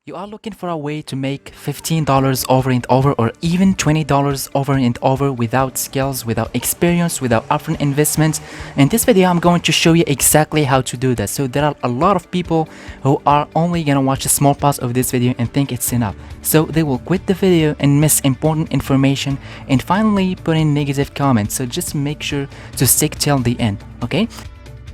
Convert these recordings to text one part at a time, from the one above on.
You are looking for a way to make $15 over and over, or even $20 over and over without skills, without experience, without upfront investment. In this video, I'm going to show you exactly how to do that. So there are a lot of people who are only gonna watch a small part of this video and think it's enough. So they will quit the video and miss important information and finally put in negative comments. So just make sure to stick till the end, okay?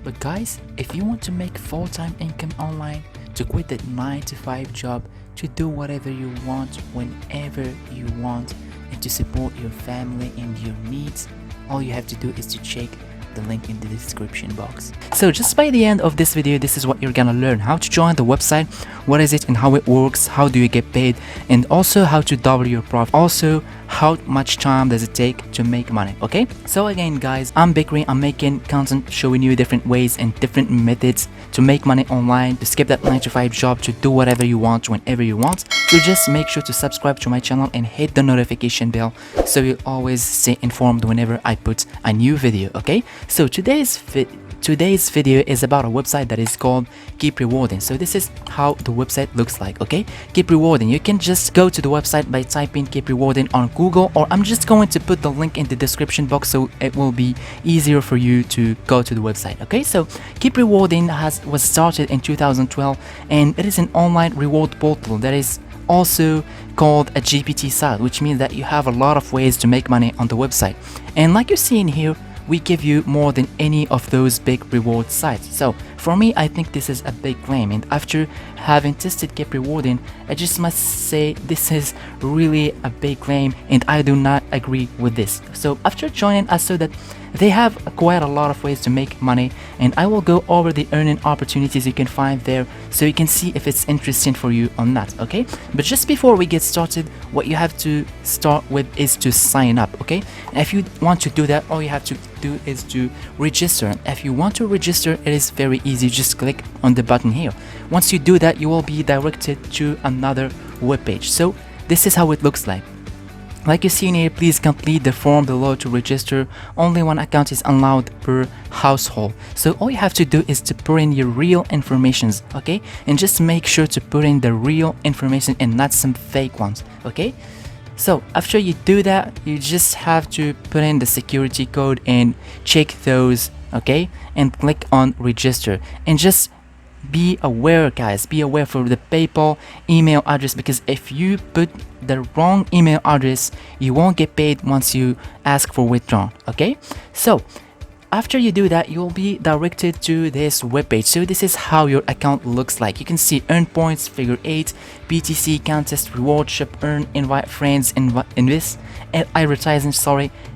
But guys, if you want to make full-time income online, to quit that 9 to 5 job, to do whatever you want whenever you want, and to support your family and your needs, all you have to do is to check the link in the description box. So just by the end of this video, this is what you're gonna learn: how to join the website, what is it and how it works, how do you get paid, and also how to double your profit, also how much time does it take to make money. Okay, so again guys, I'm Bikri. I'm making content showing you different ways and different methods to make money online, to skip that 9 to 5 job, to do whatever you want whenever you want. So just make sure to subscribe to my channel and hit the notification bell so you'll always stay informed whenever I put a new video. Okay, so today's video is about a website that is called Keep Rewarding. So this is how the website looks like. Okay, Keep Rewarding, you can just go to the website by typing Keep Rewarding on Google, or I'm just going to put the link in the description box so it will be easier for you to go to the website. Okay, so Keep Rewarding was started in 2012, and it is an online reward portal that is also called a GPT site, which means that you have a lot of ways to make money on the website. And like you're seeing here, we give you more than any of those big reward sites. So for me, I think this is a big claim, and after having tested Keep Rewarding, I just must say this is really a big claim and I do not agree with this. So after joining, I saw that they have quite a lot of ways to make money, and I will go over the earning opportunities you can find there so you can see if it's interesting for you or not. Okay, but just before we get started, what you have to start with is to sign up. Okay, and if you want to do that, all you have to do is to register. If you want to register, it is very easy. Just click on the button here. Once you do that, you will be directed to another web page. So this is how it looks like. Like you see in here, please complete the form below to register. Only one account is allowed per household. So all you have to do is to put in your real informations, okay? And just make sure to put in the real information and not some fake ones, okay? So after you do that, you just have to put in the security code and check those, okay? And click on register, and just be aware guys, be aware for the PayPal email address, because if you put the wrong email address, you won't get paid once you ask for withdrawal. Okay, so after you do that, you'll be directed to this webpage. So this is how your account looks like. You can see earn points, figure 8, BTC, contest, reward, shop, earn, invite friends, invest, advertising,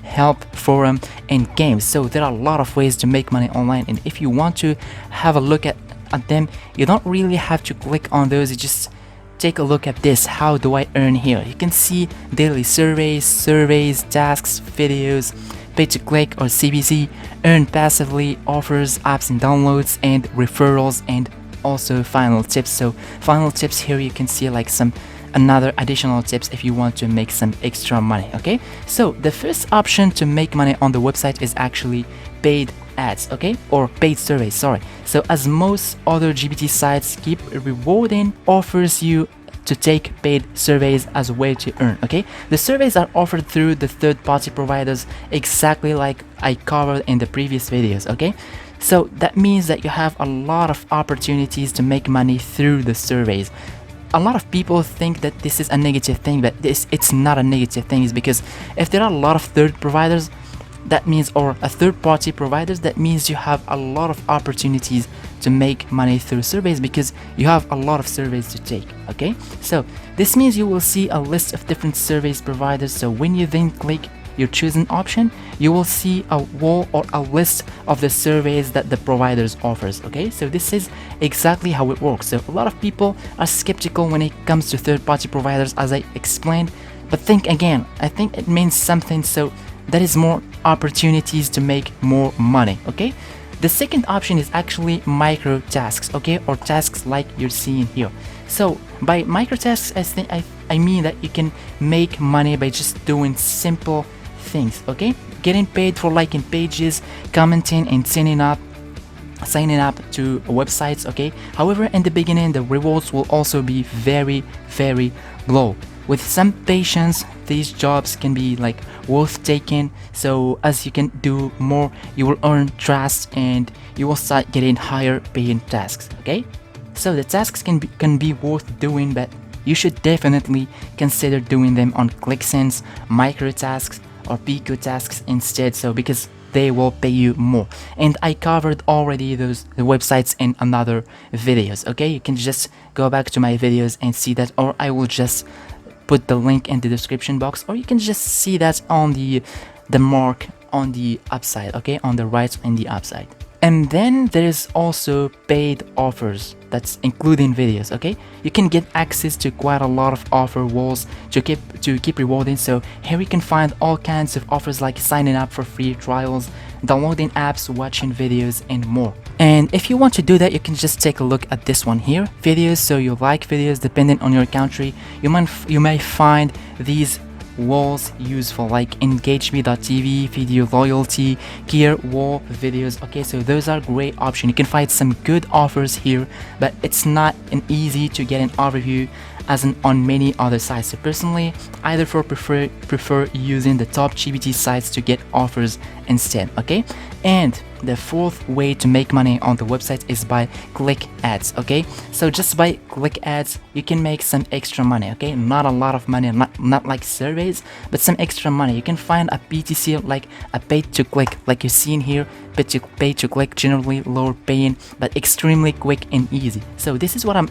help, forum, and games. So there are a lot of ways to make money online, and if you want to have a look at them, you don't really have to click on those. You just take a look at this. How do I earn here? You can see daily surveys, tasks, videos, pay to click or CPC, earn passively, offers, apps and downloads, and referrals, and also final tips. So final tips here, you can see like some another additional tips if you want to make some extra money. Okay, so the first option to make money on the website is actually paid ads, okay, or paid surveys, So as most other GPT sites, Keep Rewarding offers you to take paid surveys as a way to earn. Okay, the surveys are offered through the third-party providers, exactly like I covered in the previous videos. Okay, so that means that you have a lot of opportunities to make money through the surveys. A lot of people think that this is a negative thing, but it's not a negative thing. Is because if there are a lot of third providers, that means, or a third-party providers, that means you have a lot of opportunities to make money through surveys because you have a lot of surveys to take. Okay, so this means you will see a list of different surveys providers. So when you then click your chosen option, you will see a wall or a list of the surveys that the providers offers. Okay, so this is exactly how it works. So a lot of people are skeptical when it comes to third-party providers, as I explained, but think again, I think it means something. So that is more opportunities to make more money. Okay, the second option is actually micro tasks, okay, or tasks like you're seeing here. So by micro tasks, I mean that you can make money by just doing simple things, okay, getting paid for liking pages, commenting, and signing up signing up to websites, okay? However, in the beginning, the rewards will also be very, very low. With some patience, these jobs can be like worth taking. So as you can do more, you will earn trust and you will start getting higher paying tasks, okay? So the tasks can be worth doing, but you should definitely consider doing them on ClickSense, MicroTasks, or Pico tasks instead, so because they will pay you more. And I covered already those websites in another videos, okay? You can just go back to my videos and see that, or I will just put the link in the description box, or you can just see that on the mark on the upside, okay, on the right and the upside. And then there is also paid offers, that's including videos, okay? You can get access to quite a lot of offer walls to keep rewarding. So here you can find all kinds of offers like signing up for free trials, downloading apps, watching videos, and more. And if you want to do that, you can just take a look at this one here, videos. So you like videos depending on your country, you may find these walls useful, like engageme.tv, video loyalty, gear wall videos, okay? So those are great options. You can find some good offers here, but it's not an easy to get an overview as on many other sites. So personally, I therefore prefer using the top GPT sites to get offers instead, okay? And the fourth way to make money on the website is by click ads, okay? So just by click ads, you can make some extra money, okay? Not a lot of money, not like surveys, but some extra money. You can find a PTC, like a paid to click, like you see in here, pay to click, generally lower paying, but extremely quick and easy. So this is what I'm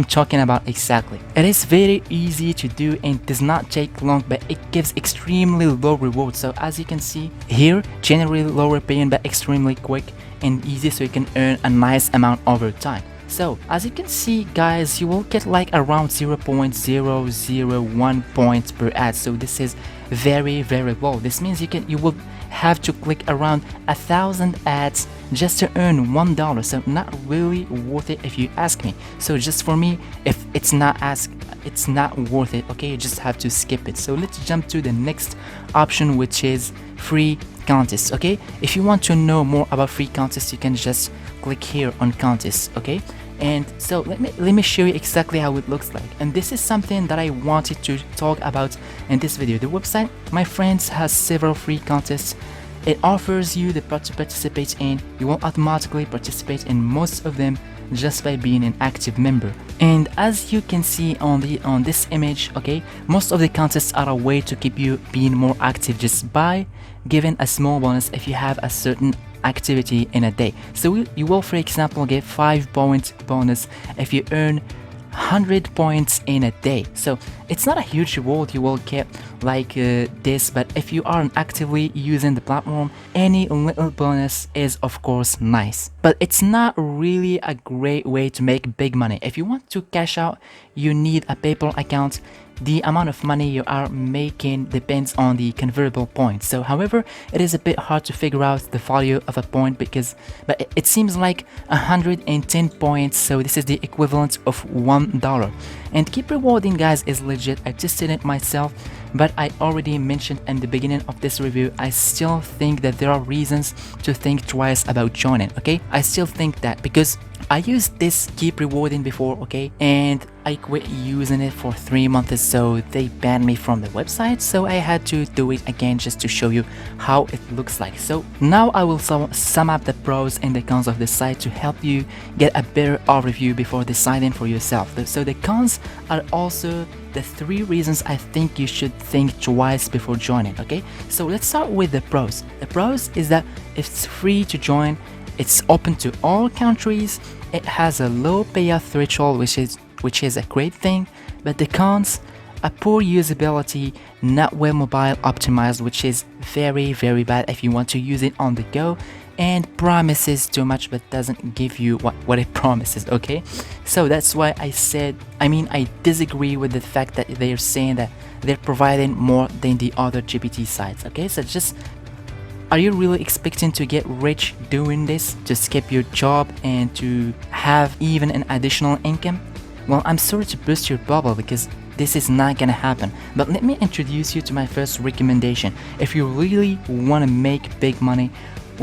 talking about exactly. It is very easy to do and does not take long, but it gives extremely low rewards. So as you can see here, generally lower paying but extremely quick and easy, so you can earn a nice amount over time. So as you can see, guys, you will get like around 0.001 points per ad. So this is very, very low. This means you will have to click around 1,000 ads just to earn $1. So not really worth it if you ask me. So just for me, if it's not worth it, okay? You just have to skip it. So let's jump to the next option, which is free contests, okay? If you want to know more about free contests, you can just click here on contests, okay? And so let me show you exactly how it looks like. And this is something that I wanted to talk about in this video. The website, my friends, has several free contests. It offers you the part to participate in. You will automatically participate in most of them just by being an active member. And as you can see on this image, okay, most of the contests are a way to keep you being more active just by giving a small bonus if you have a certain activity in a day. So you will, for example, get 5-point bonus if you earn 100 points in a day. So it's not a huge reward you will get like this, but if you are actively using the platform, any little bonus is of course nice. But it's not really a great way to make big money. If you want to cash out, you need a PayPal account. The amount of money you are making depends on the convertible points. So however, it is a bit hard to figure out the value of a point but it seems like 110 points, so this is the equivalent of $1. And keep rewarding, guys, is legit. I tested it myself, but I already mentioned in the beginning of this review, I still think that there are reasons to think twice about joining, okay? I still think that because I used this keep rewarding before, okay, and I quit using it for 3 months, so they banned me from the website, so I had to do it again just to show you how it looks like. So now I will sum up the pros and the cons of the site to help you get a better overview before deciding for yourself. So the cons are also the 3 reasons I think you should think twice before joining, okay? So let's start with the pros. The pros is that it's free to join, it's open to all countries, it has a low payout threshold, which is a great thing. But the cons, a poor usability, not well mobile optimized, which is very, very bad if you want to use it on the go, and promises too much but doesn't give you what it promises, okay? So that's why I disagree with the fact that they're saying that they're providing more than the other GPT sites, okay? So just, are you really expecting to get rich doing this, to skip your job and to have even an additional income? Well, I'm sorry to burst your bubble because this is not gonna happen. But let me introduce you to my first recommendation. If you really want to make big money,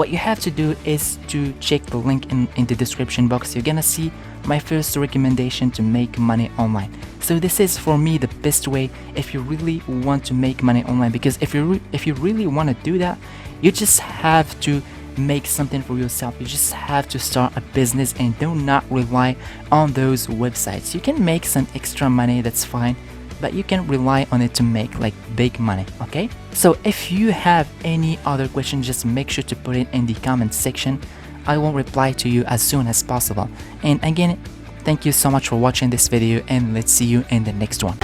what you have to do is to check the link in the description box. You're gonna see my first recommendation to make money online. So this is for me the best way if you really want to make money online, because if you really want to do that, you just have to make something for yourself. You just have to start a business and do not rely on those websites. You can make some extra money, that's fine, but you can rely on it to make like big money. Okay, so if you have any other question, just make sure to put it in the comment section. I will reply to you as soon as possible. And again, thank you so much for watching this video, and let's see you in the next one.